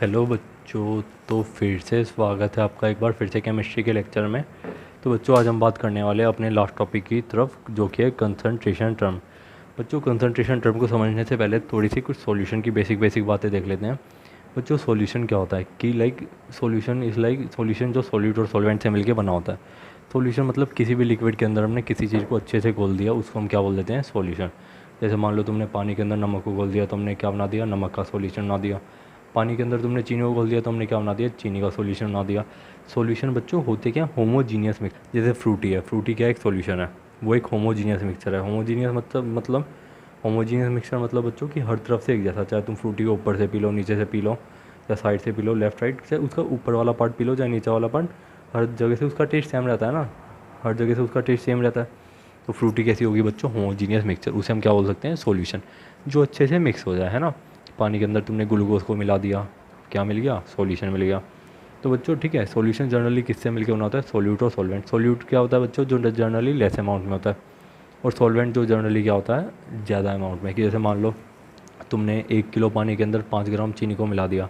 Hello बच्चों। तो फिर से स्वागत है आपका एक बार फिर से केमिस्ट्री के लेक्चर में। तो बच्चों आज हम बात करने वाले हैं अपने लास्ट टॉपिक की तरफ, जो कि है कंसंट्रेशन टर्म। बच्चों कंसंट्रेशन टर्म को समझने से पहले थोड़ी सी कुछ सॉल्यूशन की बेसिक बेसिक बातें देख लेते हैं। बच्चों सॉल्यूशन क्या होता है कि सॉल्यूशन जो सॉल्यूट और सॉल्वेंट से मिलकर बना होता है। सॉल्यूशन मतलब किसी भी लिक्विड के अंदर हमने किसी चीज़ को अच्छे से घोल दिया, उसको हम क्या बोल देते हैं, सॉल्यूशन। जैसे मान लो तुमने पानी के अंदर नमक को घोल दिया तो हमने क्या बना दिया, नमक का सॉल्यूशन बना दिया। पानी के अंदर तुमने चीनी को घोल दिया तो हमने क्या बना दिया, चीनी का सॉल्यूशन बना दिया। सॉल्यूशन बच्चों होते क्या, होमोजीनियस मिक्स। जैसे फ्रूटी है, फ्रूटी क्या एक सॉल्यूशन है, वो एक होमोजीनियस मिक्सचर है। होमोजीनियस मतलब होमोजीनियस मिक्सचर मतलब बच्चों कि हर तरफ से एक जैसा, चाहे तुम फ्रूटी को ऊपर से पी लो, नीचे से पी लो, या साइड से पी लो, लेफ्ट राइट से, उसका ऊपर वाला पार्ट पी लो चाहे नीचे वाला पार्ट, हर जगह से उसका टेस्ट सेम रहता है ना, हर जगह से उसका टेस्ट सेम रहता है। तो फ्रूटी कैसी होगी बच्चों, होमोजीनियस मिक्सचर, उसे हम क्या बोल सकते हैं, सॉल्यूशन, जो अच्छे से मिक्स हो जाए, है ना। पानी के अंदर तुमने ग्लूकोज को मिला दिया, क्या मिल गया, सॉल्यूशन मिल गया। तो बच्चों ठीक है, सॉल्यूशन जनरली किससे मिलकर बना होता है, सोल्यूट और सॉल्वेंट। सोल्यूट क्या होता है बच्चों, जो जनरली लेस अमाउंट में होता है, और सॉल्वेंट जो जनरली क्या होता है, ज़्यादा अमाउंट में। कि जैसे मान लो तुमने 1 किलो पानी के अंदर 5 ग्राम चीनी को मिला दिया,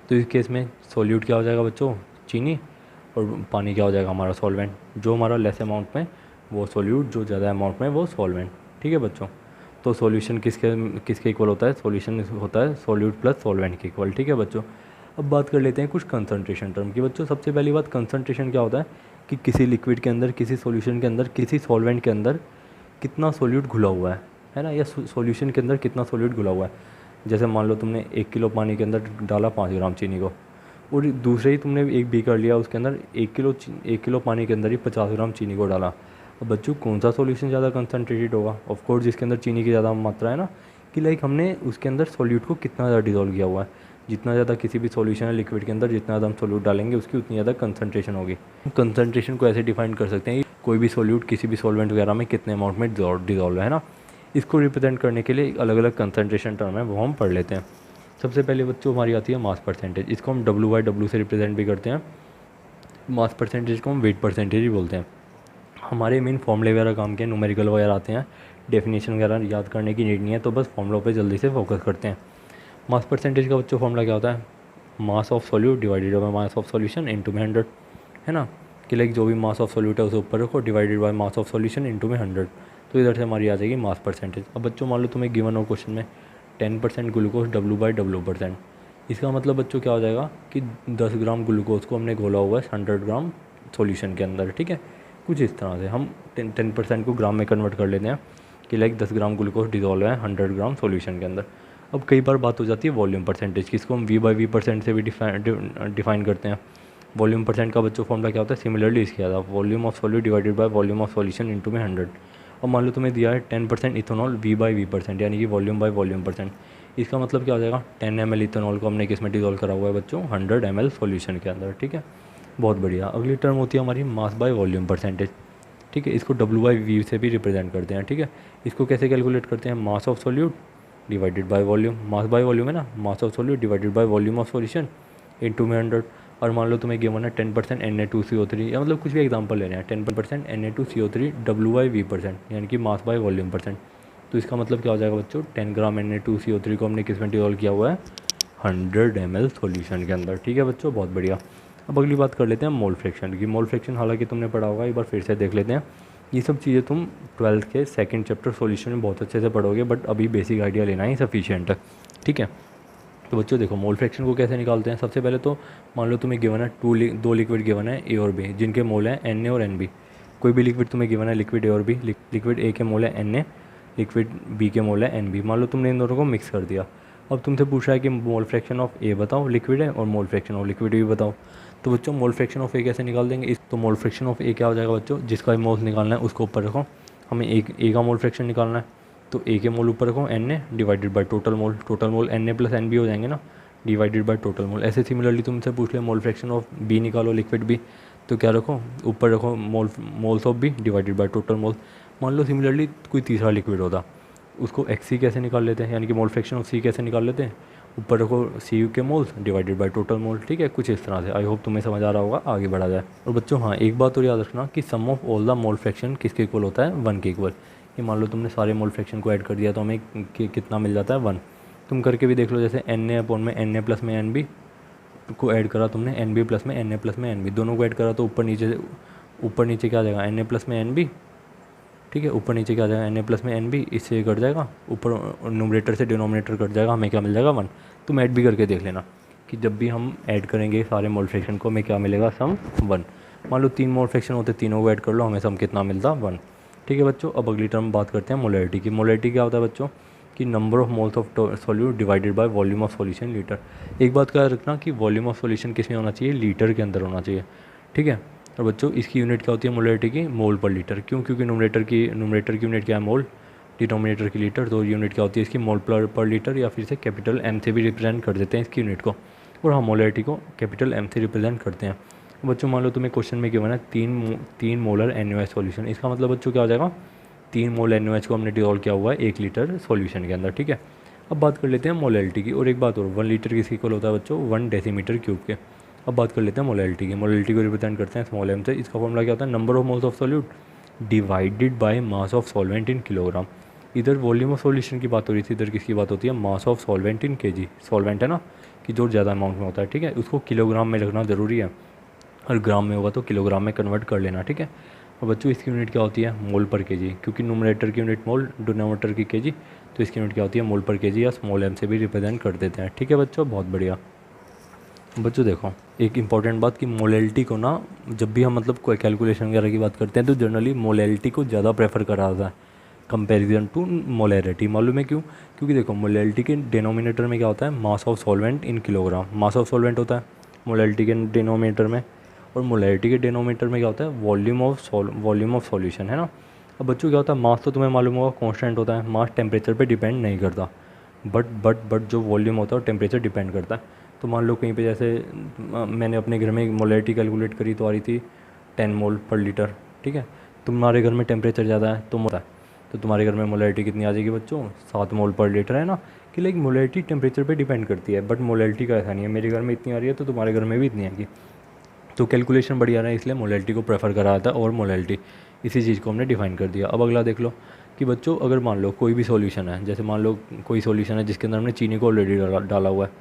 तो इस केस में सोल्यूट क्या हो जाएगा बच्चों, चीनी, और पानी क्या हो जाएगा हमारा, सॉल्वेंट। जो हमारा लेस अमाउंट में वो सोल्यूट, जो ज़्यादा अमाउंट में वो सॉल्वेंट। ठीक है बच्चों। तो सॉल्यूशन किसके किसके इक्वल होता है, सॉल्यूशन होता है सॉल्यूट प्लस सॉल्वेंट के इक्वल। ठीक है बच्चों। अब बात कर लेते हैं कुछ कंसंट्रेशन टर्म की। बच्चों सबसे पहली बात, कंसंट्रेशन क्या होता है कि किसी लिक्विड के अंदर, किसी सॉल्यूशन के अंदर, किसी सॉल्वेंट के अंदर कितना सॉल्यूट घुला हुआ है ना, या सॉल्यूशन के अंदर कितना सॉल्यूट घुला हुआ है। जैसे मान लो तुमने 1 किलो पानी के अंदर डाला 5 ग्राम चीनी को, और दूसरे ही तुमने एक बीकर लिया, उसके अंदर 1 किलो पानी के अंदर ही 50 ग्राम चीनी को डाला। अब बच्चों कौन सा सॉल्यूशन ज़्यादा कंसनट्रेटेड होगा, ऑफ कोर्स जिसके अंदर चीनी की ज़्यादा मात्रा है ना। कि लाइक हमने उसके अंदर सॉल्यूट को कितना ज़्यादा डिजोल्व किया हुआ है। जितना ज़्यादा किसी भी सॉल्यूशन है लिक्विड के अंदर, जितना ज़्यादा हम सॉल्यूट डालेंगे उसकी उतनी ज़्यादा कंसनट्रेशन होगी। कंसनट्रेशन को ऐसे डिफाइन कर सकते हैं कि कोई भी सॉल्यूट किसी भी सॉल्वेंट वगैरह में कितने अमाउंट में डिजोल्व है ना। इसको रिप्रेजेंट करने के लिए अलग अलग कंसनट्रेशन टर्म है, वो हम पढ़ लेते हैं। सबसे पहले बच्चों हमारी आती है मास परसेंटेज। इसको हम W/W से रिप्रेजेंट भी करते हैं। मास परसेंटेज को हम वेट परसेंटेज ही बोलते हैं। हमारे मेन फॉर्मूले वगैरह काम के, न्यूमेरिकल वगैरह आते हैं, डेफिनेशन वगैरह याद करने की नीड नहीं है, तो बस फॉर्मूलों पे जल्दी से फोकस करते हैं। मास परसेंटेज का बच्चों फॉर्मूला क्या होता है, mass of solute divided by mass of solution into में 100, है ना। कि लाइक जो भी मास ऑफ सॉल्यूट है उसे ऊपर रखो, divided by mass of solution into में 100। तो इधर से हमारी आ जाएगी मास परसेंटेज। अब बच्चों मान लो तुम्हें गिवन हो क्वेश्चन में 10% ग्लूकोज W/W%। इसका मतलब बच्चों क्या हो जाएगा कि 10 ग्राम ग्लूकोज को हमने घोला हुआ है 100 ग्राम सॉल्यूशन के अंदर। ठीक है, कुछ इस तरह से हम 10% को ग्राम में कन्वर्ट कर लेते हैं कि लाइक 10 ग्राम ग्लूकोज डिजोल्व है 100 ग्राम सॉल्यूशन के अंदर। अब कई बार बात हो जाती है वॉल्यूम परसेंटेज की, इसको हम V/V% से भी डिफाइन करते हैं। वॉल्यूम परसेंट का बच्चों फॉर्मूला क्या होता है, सिमिलरली इसके था, volume of solute divided by volume of solution into में 100। और मान लो तुम्हें दिया है 10% इथेनॉल V/V%, यानी कि वॉल्यूम बाय वॉल्यूम परसेंट। इसका मतलब क्या हो जाएगा, 10 ml इथेनॉल को हमने किस में डिजोल्व करा हुआ है बच्चों, 100 ml सॉल्यूशन के अंदर। ठीक है, बहुत बढ़िया। अगली टर्म होती है हमारी मास बाय वॉल्यूम परसेंटेज। ठीक है, इसको W/V से भी रिप्रेजेंट करते हैं। ठीक है, इसको कैसे कैलकुलेट करते हैं, mass of solute divided by volume, mass by volume है ना, mass of solute divided by volume of solution into में 100। और मान लो तुम्हें गिवन है 10% Na2CO3, या मतलब कुछ भी एग्जांपल ले रहे हैं, 10% Na2CO3 W/V%, यानी कि मास बाय वॉल्यूम परसेंट। तो इसका मतलब क्या हो जाएगा बच्चों, 10 ग्राम Na2CO3 को हमने किस में डिजोल्व किया हुआ है, 100 ml सॉल्यूशन के अंदर। ठीक है बच्चों, बहुत बढ़िया। अब अगली बात कर लेते हैं मोल फ्रैक्शन की। मोल फ्रैक्शन हालांकि तुमने पढ़ा होगा, एक बार फिर से देख लेते हैं। ये सब चीज़ें तुम 12th के सेकंड चैप्टर सॉल्यूशन में बहुत अच्छे से पढ़ोगे, बट अभी बेसिक आइडिया लेना ही सफिशिएंट है। ठीक है, तो बच्चों देखो मोल फ्रैक्शन को कैसे निकालते हैं। सबसे पहले तो मान लो तुम्हें गिवन है दो लिक्विड गिवन है ए और बी, जिनके मोल हैं Na और Nb। कोई भी लिक्विड तुम्हें गिवन है, लिक्विड ए और बी, लिक्विड ए के मोल है Na, लिक्विड बी के मोल है Nb। मान लो तुमने इन दोनों को मिक्स कर दिया। अब तुमसे पूछा है कि मोल फ्रैक्शन ऑफ ए बताओ, लिक्विड है, और मोल फ्रैक्शन ऑफ लिक्विड भी बताओ। तो बच्चों मोल फ्रैक्शन ऑफ ए कैसे निकाल देंगे, इस तो मोल फ्रैक्शन ऑफ ए क्या हो जाएगा बच्चों, जिसका मोल निकालना है उसको ऊपर रखो, हमें एक ए का मोल फ्रैक्शन निकालना है, तो ए के मोल ऊपर रखो Na divided by total mole, total mole Na plus Nb हो जाएंगे ना, डिवाइडेड बाय टोटल मोल। ऐसे सिमिलरली तुमसे पूछ ले मोल फ्रैक्शन ऑफ बी निकालो, लिक्विड बी, तो क्या रखो, ऊपर रखो moles of B divided by total mole. मान लो सिमिलरली कोई तीसरा लिक्विड होता, उसको एक्स सी कैसे निकाल लेते हैं, यानी कि मोल फ्रैक्शन ऑफ सी कैसे निकाल लेते हैं, ऊपर रखो सी यू के मोल्स डिवाइडेड बाय टोटल मोल। ठीक है, कुछ इस तरह से। आई होप तुम्हें समझ आ रहा होगा, आगे बढ़ा जाए। और बच्चों हाँ, एक बात और याद रखना कि sum of all the mole fraction किसके इक्वल होता है, 1 के इक्वल। ये मान लो तुमने सारे मोल फ्रैक्शन को ऐड कर दिया तो हमें कितना मिल जाता है, 1। तुम करके भी देख लो, जैसे Na अपॉन में Na प्लस में Nb, को ऐड करा तुमने एन बी प्लस में एन ए प्लस में एन बी, दोनों को ऐड करा तो ऊपर नीचे क्या आ जाएगा एन ए प्लस में एन बी, ठीक है। ऊपर नीचे क्या आ जाएगा एन ए प्लस में एन बी, इससे कट जाएगा, ऊपर न्यूमरेटर से डिनोमिनेटर कट जाएगा, हमें क्या मिल जाएगा 1। तुम ऐड भी करके देख लेना कि जब भी हम ऐड करेंगे सारे मोल फ्रैक्शन को हमें क्या मिलेगा सम 1। मान लो 3 मोल फ्रैक्शन होते, तीनों को ऐड कर लो, हमें सम कितना मिलता 1, ठीक है बच्चों। अब अगली टर्म बात करते हैं मोलैरिटी की। मोलैरिटी क्या होता है बच्चों कि number of moles of solute divided by volume of solution litre. एक बात का रखना कि वॉल्यूम ऑफ सॉल्यूशन किस में होना चाहिए, लीटर के अंदर होना चाहिए, ठीक है। और बच्चों इसकी यूनिट क्या होती है मोलैरिटी की, मोल पर लीटर। क्यों? क्योंकि न्यूमरेटर की यूनिट क्या है मोल, डिनोमिनेटर की लीटर, तो यूनिट क्या होती है इसकी मोल पर लीटर, या फिर से कैपिटल एम से भी रिप्रेजेंट कर देते हैं इसकी यूनिट को, और हम मोलैरिटी को कैपिटल एम से रिप्रेजेंट करते हैं। बच्चों मान लो तुम्हें क्वेश्चन में गिवन है 3 मोलर NaOH सॉल्यूशन, इसका मतलब बच्चों क्या हो जाएगा 3 मोल NaOH को हमने डिजोल्व किया हुआ है 1 लीटर सॉल्यूशन के अंदर, ठीक है। अब बात कर लेते हैं मोलैरिटी की। और एक बात और, 1 लीटर किसके इक्वल होता है बच्चों 1 डेसीमीटर क्यूब के। अब बात कर लेते हैं मोलैरिटी की। मोलैरिटी को रिप्रेजेंट करते हैं स्मॉल एम से। इसका फॉर्मूला क्या होता है, number of moles of solute divided by mass of solvent in kilogram. इधर वॉल्यूम ऑफ सॉल्यूशन की बात हो रही थी, इधर किसकी बात होती है mass of solvent in KG. Solvent है ना कि जो ज़्यादा अमाउंट में होता है, ठीक है, उसको किलोग्राम में रखना ज़रूरी है, और ग्राम में होगा तो किलोग्राम में कन्वर्ट कर लेना, ठीक है। और बच्चों इसकी यूनिट क्या होती है मोल पर केजी, क्योंकि न्यूमरेटर की यूनिट मोल, डिनोमिनेटर की केजी, तो इसकी यूनिट क्या होती है मोल पर केजी, या स्मॉल एम से भी रिप्रेजेंट कर देते हैं, ठीक है बच्चों, बहुत बढ़िया। बच्चों देखो एक इंपॉर्टेंट बात कि मोलैरिटी को ना जब भी हम मतलब कोई कैलकुलेशन वगैरह की बात करते हैं तो जनरली मोलैरिटी को ज़्यादा प्रेफर करा जाता है कंपैरिजन टू मोलैरिटी। मालूम है क्यों? क्योंकि देखो मोलैरिटी के डिनोमिनेटर में क्या होता है mass of solvent in kilogram, mass of solvent होता है मोलैरिटी के डिनोमिनेटर में, और मोलैरिटी के डिनोमिनेटर में क्या होता है वॉल्यूम ऑफ सॉल्यूशन, है ना। अब बच्चों क्या होता है मास तो तुम्हें मालूम होगा कांस्टेंट होता है, मास टेम्परेचर पे डिपेंड नहीं करता, बट जो वॉल्यूम होता है वो टेम्परेचर डिपेंड करता है। तो मान लो कहीं पे जैसे मैंने अपने घर में मोलैरिटी कैलकुलेट करी तो आ रही थी 10 मोल पर लीटर, ठीक है। तुम्हारे घर में टेम्परेचर ज़्यादा है तो तुम्हारे घर में मोलैरिटी कितनी आ जाएगी बच्चों 7 मोल पर लीटर, है ना। कि लाइक मोलैरिटी टेम्परेचर पे डिपेंड करती है, बट मोलैरिटी का ऐसा नहीं है मेरे घर में इतनी आ रही है तो तुम्हारे घर में भी इतनी आएगी। तो कैलकुलेशन बढ़िया रहा है इसलिए मोलैरिटी को प्रेफर करा था, और मोलैरिटी इसी चीज़ को हमने डिफाइन कर दिया। अब अगला देख लो कि बच्चों अगर मान लो कोई भी सॉल्यूशन है, जैसे मान लो कोई सॉल्यूशन है जिसके अंदर हमने चीनी को ऑलरेडी डाला हुआ है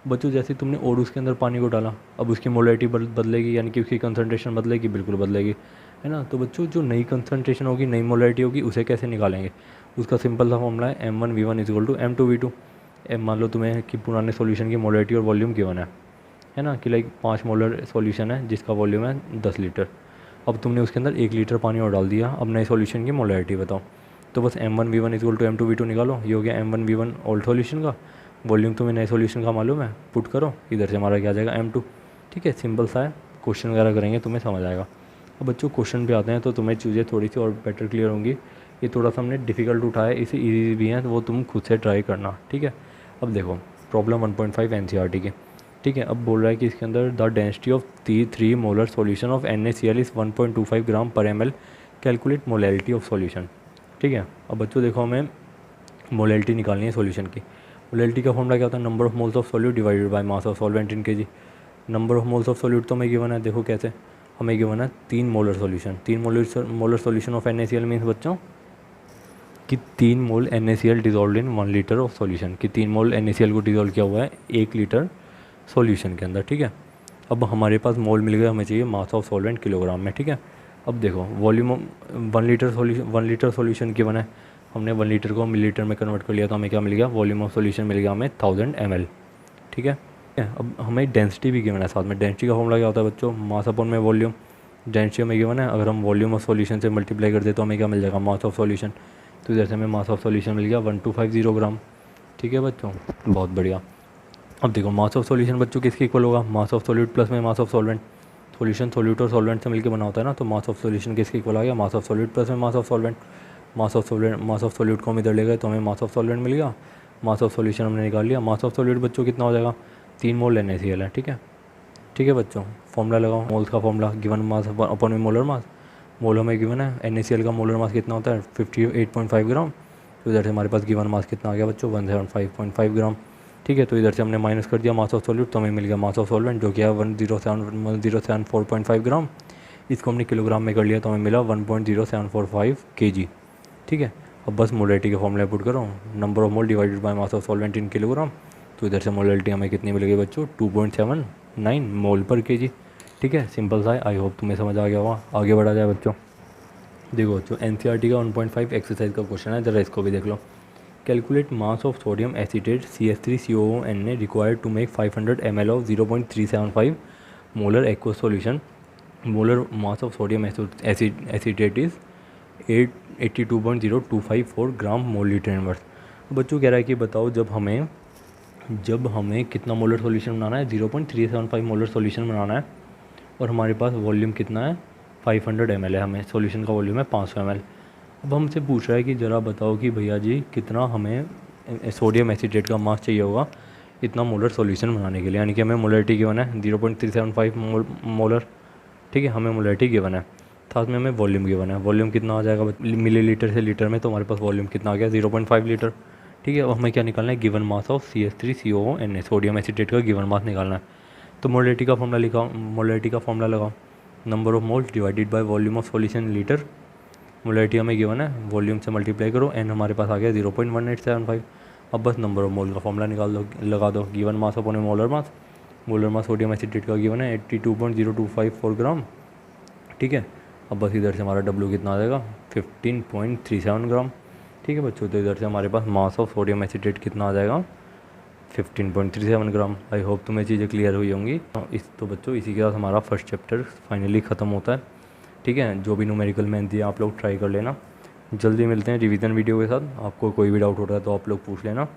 बच्चों, जैसे तुमने और उसके अंदर पानी को डाला, अब उसकी मोलैरिटी बदलेगी, यानी कि उसकी कंसंट्रेशन बदलेगी, बिल्कुल बदलेगी, है ना। तो बच्चों जो नई कंसंट्रेशन होगी, नई मोलैरिटी होगी, उसे कैसे निकालेंगे, उसका सिंपल सा फॉर्मूला है M1V1 = M2V2। मान लो तुम्हें कि पुराने सॉल्यूशन की मोलैरिटी और वॉल्यूम गिवन है ना, कि लाइक 5 मोलर सॉल्यूशन है जिसका वॉल्यूम है 10 लीटर। अब तुमने उसके अंदर 1 लीटर पानी और डाल दिया, अब नए सॉल्यूशन की मोलैरिटी बताओ, तो बस M1V1 = M2V2 निकालो, ये हो गया M1V1 ओल्ड सॉल्यूशन का, वॉल्यूम तुम्हें नए सॉल्यूशन का मालूम है, पुट करो, इधर से हमारा क्या आ जाएगा M2, ठीक है। सिंपल सा है, क्वेश्चन वगैरह करेंगे तुम्हें समझ आएगा। अब बच्चों क्वेश्चन पे आते हैं तो तुम्हें चीज़ें थोड़ी सी और बेटर क्लियर होंगी। ये थोड़ा सा हमने डिफ़िकल्ट उठाया, इसे ईजी भी हैं तो वो तुम खुद से ट्राई करना, ठीक है। अब देखो प्रॉब्लम 1.5 NCERT की, ठीक है। अब बोल रहा है कि इसके अंदर the density of 3 molar solution of NaCl is 1.25 ग्राम पर ml, calculate molarity of solution, ठीक है। अब बच्चों देखो हमें मोलैरिटी निकालनी है सॉल्यूशन की। मोलैरिटी का फॉर्मूला क्या होता है number of moles of solute divided by mass of solvent in KG. Number of moles of solute तो हमें गिवन है, देखो कैसे हमें गिवन है 3 molar solution, 3 molar solution of NaCl means बच्चों कि 3 मोल NaCl dissolve in 1 litre of solution, कि 3 मोल NaCl को डिजोल्व किया हुआ है 1 लीटर सॉल्यूशन के अंदर, ठीक है। अब हमारे पास मोल मिल गया, हमें चाहिए मास ऑफ सॉल्वेंट किलोग्राम में, ठीक है। अब देखो वॉल्यूम 1 लीटर सॉल्यूशन गिवन है, हमने 1 लीटर को मिलीलीटर में कन्वर्ट कर लिया तो हमें क्या मिल गया वॉल्यूम ऑफ सॉल्यूशन मिल गया हमें 1000 ml, ठीक है। अब हमें डेंसिटी भी गिवन है साथ में। डेंसिटी का फॉर्मूला क्या होता है बच्चों मास अपॉन में वॉल्यूम। डेंसिटी हमें गिवन है, अगर हम वॉल्यूम ऑफ सॉल्यूशन से मल्टीप्लाई कर दे तो हमें क्या मिल जाएगा मास ऑफ सॉल्यूशन, तो इधर से हमें मास ऑफ सॉल्यूशन मिल गया 1250 ग्राम, ठीक है बच्चों, बहुत बढ़िया। अब देखो मास ऑफ सॉल्यूशन बच्चों किसके इक्वल होगा मास ऑफ सॉल्यूट प्लस में mass of solvent. Solution solute और सॉल्वेंट से मिलकर बना होता है ना, तो मास ऑफ सॉल्यूशन किसके इक्वल आ गया मास ऑफ सॉल्यूट प्लस में mass of solvent. Mass of solute को हम इधर ले गए तो हमें मास ऑफ सॉल्वेंट मिल गया, मास ऑफ सॉल्यूशन हमने निकाल लिया। मास ऑफ सॉल्यूट बच्चों कितना हो जाएगा 3 मोल NaCl है, ठीक है, ठीक है बच्चों। फॉर्मूला लगाओ मोल्स का फॉर्मूला, गिवन मास अपॉन में मोलर मास, मोल हमें गिवन है NaCl का मोलर मास कितना होता है 58.5 ग्राम, तो इधर से हमारे पास गिवन मास कितना आ गया बच्चों 175.5 ग्राम, ठीक है। तो इधर से हमने माइनस कर दिया मास ऑफ सॉल्यूट तो हमें मिल गया मास ऑफ सॉल्वेंट जो कि है 1074.5 ग्राम। इसको हमने किलोग्राम में कर लिया तो हमें मिला 1.0745 kg, ठीक है। अब बस मोलैरिटी के फॉर्मूले पुट करो, number of mole divided by mass of solvent in kilogram, तो इधर से मोलैरिटी हमें कितनी मिल गई बच्चों 2.7 9 मोल पर केजी। ठीक है, सिंपल सा है। आई होप तुम्हें समझ आ गया होगा। आगे बढ़ा जाए बच्चों। देखो बच्चों, एनसीईआरटी का 1.5 एक्सरसाइज का क्वेश्चन है, ज़रा इसको भी देख लो। Calculate mass of sodium acetate CH3COONA required to make 500 ml of 0.375 molar aqueous solution. Molar mass of sodium acetate is 82.0254 gram mole litre inverse. तो बच्चों कह रहा है कि बताओ जब हमें कितना मोलर सॉल्यूशन बनाना है, 0.375 मोलर सॉल्यूशन बनाना है, और हमारे पास वॉल्यूम कितना है, 500 ml है। हमें सॉल्यूशन का वॉल्यूम है 500 ml। अब हमसे पूछ रहा है कि ज़रा बताओ कि भैया जी कितना हमें सोडियम एसीटेट का मास चाहिए होगा इतना मोलर सॉल्यूशन बनाने के लिए। यानी कि हमें मोलरिटी गिवन है 0.375 मोलर। ठीक है, हमें मोलरिटी गिवन है, साथ में हमें वॉल्यूम गिवन है। वॉल्यूम कितना आ जाएगा मिलीलीटर से लीटर में, तो हमारे पास वॉल्यूम कितना आ गया, 0.5 लीटर। ठीक है, अब हमें क्या निकालना है, given mass of CH3COONA sodium acetate का गिवन मास निकालना है। तो मोलरिटी का फॉर्मूला लगाओ, number of moles divided by volume of solution litre. Molarity हमें गिवन है, वॉल्यूम से मल्टीप्लाई करो, एन हमारे पास आ गया 0.1875। अब बस नंबर ऑफ मोल का फॉर्मूला लगा दो, given mass upon molar mass. Molar mass sodium acetate का गिवन है 82.0254 ग्राम। ठीक है, अब बस इधर से हमारा डब्ल्यू कितना आ जाएगा, 15.37 ग्राम। ठीक है बच्चों, तो इधर से हमारे पास मास ऑफ सोडियम एसीटेट कितना आ जाएगा, 15.37 ग्राम। आई होप तुम्हें चीज़ें क्लियर हुई होंगी। तो बच्चों इसी के साथ हमारा फर्स्ट चैप्टर फाइनली ख़त्म होता है। ठीक है, जो भी न्यूमेरिकल मैथ दिए आप लोग ट्राई कर लेना। जल्दी मिलते हैं रिवीजन वीडियो के साथ। आपको कोई भी डाउट होता है तो आप लोग पूछ लेना।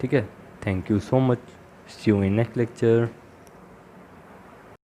ठीक है, thank you so much, see you in next lecture.